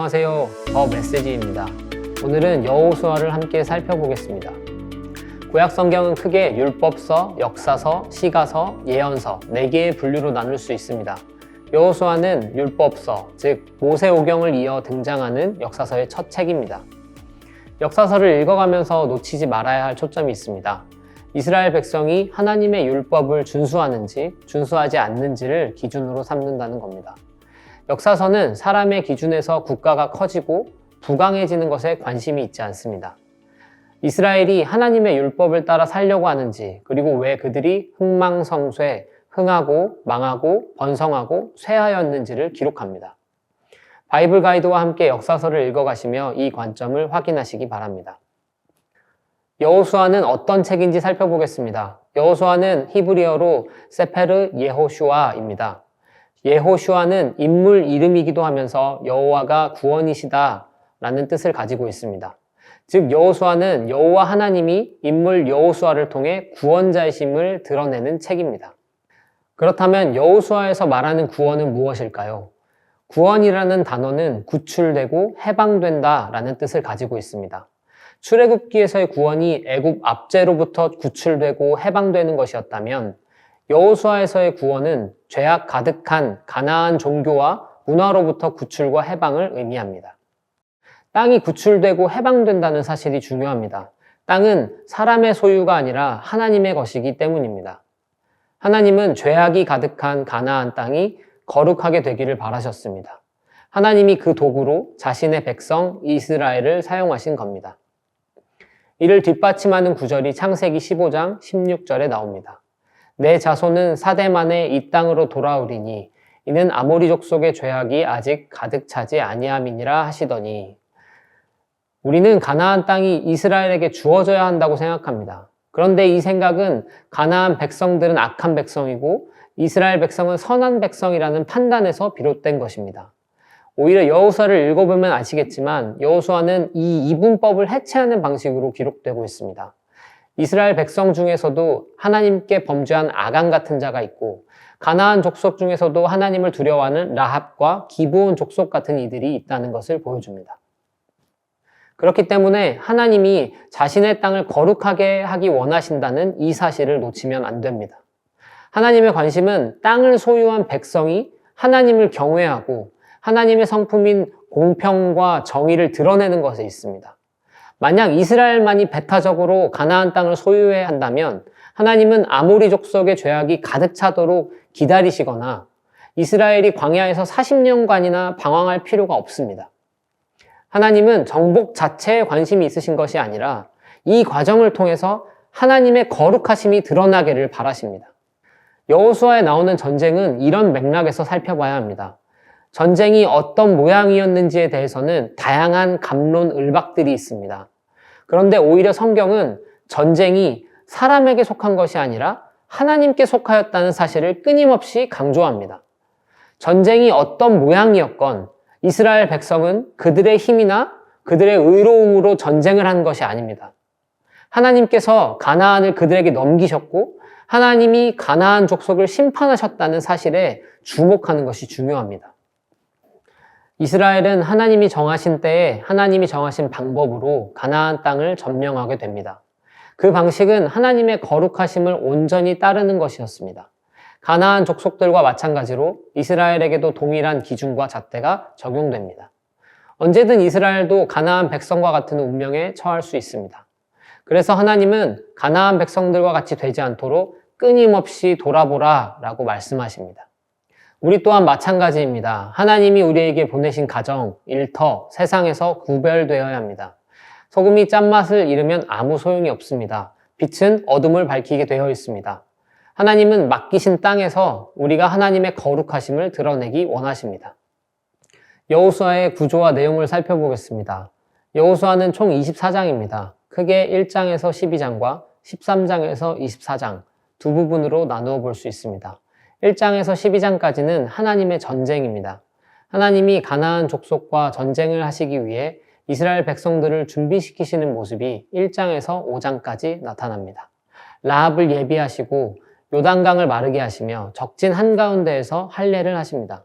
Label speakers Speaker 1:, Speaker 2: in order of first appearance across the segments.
Speaker 1: 안녕하세요. 더 메시지입니다. 오늘은 여호수아를 함께 살펴보겠습니다. 구약 성경은 크게 율법서, 역사서, 시가서, 예언서 4개의 분류로 나눌 수 있습니다. 여호수아는 율법서, 즉 모세오경을 이어 등장하는 역사서의 첫 책입니다. 역사서를 읽어가면서 놓치지 말아야 할 초점이 있습니다. 이스라엘 백성이 하나님의 율법을 준수하는지 준수하지 않는지를 기준으로 삼는다는 겁니다. 역사서는 사람의 기준에서 국가가 커지고 부강해지는 것에 관심이 있지 않습니다. 이스라엘이 하나님의 율법을 따라 살려고 하는지, 그리고 왜 그들이 흥망성쇠, 흥하고 망하고 번성하고 쇠하였는지를 기록합니다. 바이블 가이드와 함께 역사서를 읽어가시며 이 관점을 확인하시기 바랍니다. 여호수아는 어떤 책인지 살펴보겠습니다. 여호수아는 히브리어로 세페르 예호슈아입니다. 예호슈아는 인물 이름이기도 하면서 여호와가 구원이시다 라는 뜻을 가지고 있습니다. 즉 여호수아는 여호와 하나님이 인물 여호수아를 통해 구원자이심을 드러내는 책입니다. 그렇다면 여호수아에서 말하는 구원은 무엇일까요? 구원이라는 단어는 구출되고 해방된다 라는 뜻을 가지고 있습니다. 출애굽기에서의 구원이 애굽 압제로부터 구출되고 해방되는 것이었다면 여호수아에서의 구원은 죄악 가득한 가나안 종교와 문화로부터 구출과 해방을 의미합니다. 땅이 구출되고 해방된다는 사실이 중요합니다. 땅은 사람의 소유가 아니라 하나님의 것이기 때문입니다. 하나님은 죄악이 가득한 가나안 땅이 거룩하게 되기를 바라셨습니다. 하나님이 그 도구로 자신의 백성 이스라엘을 사용하신 겁니다. 이를 뒷받침하는 구절이 창세기 15장 16절에 나옵니다. 내 자손은 사대 만에 이 땅으로 돌아오리니 이는 아모리 족속의 죄악이 아직 가득 차지 아니함이니라 하시더니, 우리는 가나안 땅이 이스라엘에게 주어져야 한다고 생각합니다. 그런데 이 생각은 가나안 백성들은 악한 백성이고 이스라엘 백성은 선한 백성이라는 판단에서 비롯된 것입니다. 오히려 여호수아를 읽어보면 아시겠지만 여호수아는 이 이분법을 해체하는 방식으로 기록되고 있습니다. 이스라엘 백성 중에서도 하나님께 범죄한 아간 같은 자가 있고 가나안 족속 중에서도 하나님을 두려워하는 라합과 기브온 족속 같은 이들이 있다는 것을 보여줍니다. 그렇기 때문에 하나님이 자신의 땅을 거룩하게 하기 원하신다는 이 사실을 놓치면 안 됩니다. 하나님의 관심은 땅을 소유한 백성이 하나님을 경외하고 하나님의 성품인 공평과 정의를 드러내는 것에 있습니다. 만약 이스라엘만이 배타적으로 가나안 땅을 소유해야 한다면 하나님은 아모리 족속의 죄악이 가득 차도록 기다리시거나 이스라엘이 광야에서 40년간이나 방황할 필요가 없습니다. 하나님은 정복 자체에 관심이 있으신 것이 아니라 이 과정을 통해서 하나님의 거룩하심이 드러나기를 바라십니다. 여호수아에 나오는 전쟁은 이런 맥락에서 살펴봐야 합니다. 전쟁이 어떤 모양이었는지에 대해서는 다양한 갑론을박들이 있습니다. 그런데 오히려 성경은 전쟁이 사람에게 속한 것이 아니라 하나님께 속하였다는 사실을 끊임없이 강조합니다. 전쟁이 어떤 모양이었건 이스라엘 백성은 그들의 힘이나 그들의 의로움으로 전쟁을 한 것이 아닙니다. 하나님께서 가나안을 그들에게 넘기셨고 하나님이 가나안 족속을 심판하셨다는 사실에 주목하는 것이 중요합니다. 이스라엘은 하나님이 정하신 때에 하나님이 정하신 방법으로 가나안 땅을 점령하게 됩니다. 그 방식은 하나님의 거룩하심을 온전히 따르는 것이었습니다. 가나안 족속들과 마찬가지로 이스라엘에게도 동일한 기준과 잣대가 적용됩니다. 언제든 이스라엘도 가나안 백성과 같은 운명에 처할 수 있습니다. 그래서 하나님은 가나안 백성들과 같이 되지 않도록 끊임없이 돌아보라 라고 말씀하십니다. 우리 또한 마찬가지입니다. 하나님이 우리에게 보내신 가정, 일터, 세상에서 구별되어야 합니다. 소금이 짠맛을 잃으면 아무 소용이 없습니다. 빛은 어둠을 밝히게 되어 있습니다. 하나님은 맡기신 땅에서 우리가 하나님의 거룩하심을 드러내기 원하십니다. 여호수아의 구조와 내용을 살펴보겠습니다. 여호수아는 총 24장입니다. 크게 1장에서 12장과 13장에서 24장 두 부분으로 나누어 볼 수 있습니다. 1장에서 12장까지는 하나님의 전쟁입니다. 하나님이 가나안 족속과 전쟁을 하시기 위해 이스라엘 백성들을 준비시키시는 모습이 1장에서 5장까지 나타납니다. 라합을 예비하시고 요단강을 마르게 하시며 적진 한가운데에서 할례를 하십니다.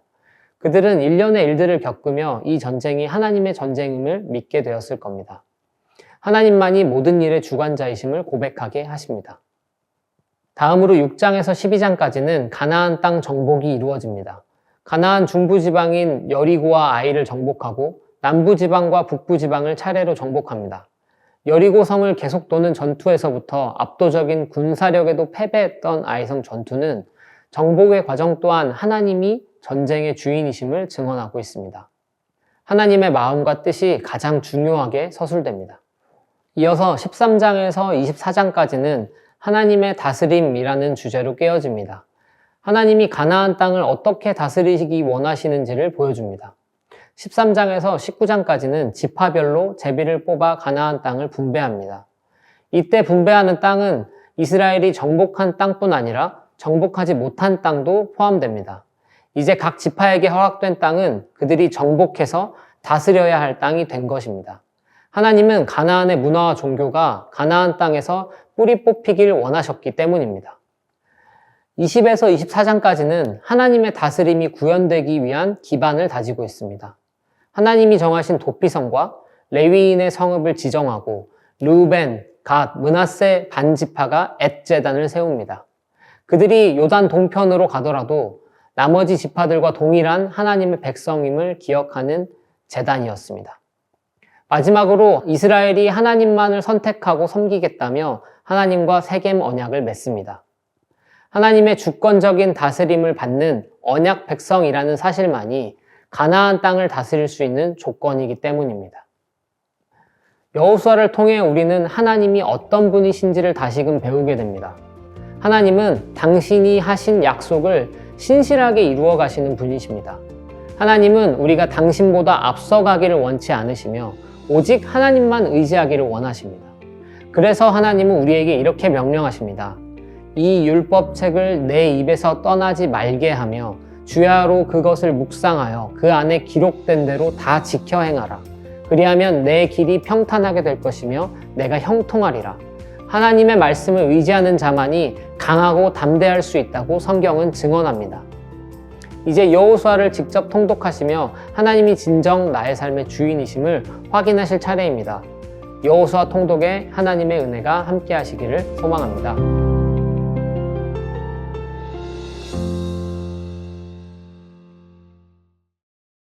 Speaker 1: 그들은 일련의 일들을 겪으며 이 전쟁이 하나님의 전쟁임을 믿게 되었을 겁니다. 하나님만이 모든 일의 주관자이심을 고백하게 하십니다. 다음으로 6장에서 12장까지는 가나안 땅 정복이 이루어집니다. 가나안 중부지방인 여리고와 아이를 정복하고 남부지방과 북부지방을 차례로 정복합니다. 여리고 성을 계속 도는 전투에서부터 압도적인 군사력에도 패배했던 아이성 전투는 정복의 과정 또한 하나님이 전쟁의 주인이심을 증언하고 있습니다. 하나님의 마음과 뜻이 가장 중요하게 서술됩니다. 이어서 13장에서 24장까지는 하나님의 다스림이라는 주제로 깨어집니다. 하나님이 가나안 땅을 어떻게 다스리시기 원하시는지를 보여줍니다. 13장에서 19장까지는 지파별로 제비를 뽑아 가나안 땅을 분배합니다. 이때 분배하는 땅은 이스라엘이 정복한 땅뿐 아니라 정복하지 못한 땅도 포함됩니다. 이제 각 지파에게 허락된 땅은 그들이 정복해서 다스려야 할 땅이 된 것입니다. 하나님은 가나안의 문화와 종교가 가나안 땅에서 뿌리 뽑히길 원하셨기 때문입니다. 20에서 24장까지는 하나님의 다스림이 구현되기 위한 기반을 다지고 있습니다. 하나님이 정하신 도피성과 레위인의 성읍을 지정하고 르우벤, 갓, 므낫세 반지파가 앳제단을 세웁니다. 그들이 요단 동편으로 가더라도 나머지 지파들과 동일한 하나님의 백성임을 기억하는 제단이었습니다. 마지막으로 이스라엘이 하나님만을 선택하고 섬기겠다며 하나님과 세겜 언약을 맺습니다. 하나님의 주권적인 다스림을 받는 언약 백성이라는 사실만이 가나안 땅을 다스릴 수 있는 조건이기 때문입니다. 여호수아를 통해 우리는 하나님이 어떤 분이신지를 다시금 배우게 됩니다. 하나님은 당신이 하신 약속을 신실하게 이루어 가시는 분이십니다. 하나님은 우리가 당신보다 앞서가기를 원치 않으시며 오직 하나님만 의지하기를 원하십니다. 그래서 하나님은 우리에게 이렇게 명령하십니다. 이 율법책을 내 입에서 떠나지 말게 하며 주야로 그것을 묵상하여 그 안에 기록된 대로 다 지켜 행하라. 그리하면 내 길이 평탄하게 될 것이며 내가 형통하리라. 하나님의 말씀을 의지하는 자만이 강하고 담대할 수 있다고 성경은 증언합니다. 이제 여호수아를 직접 통독하시며 하나님이 진정 나의 삶의 주인이심을 확인하실 차례입니다. 여호수아 통독에 하나님의 은혜가 함께 하시기를 소망합니다.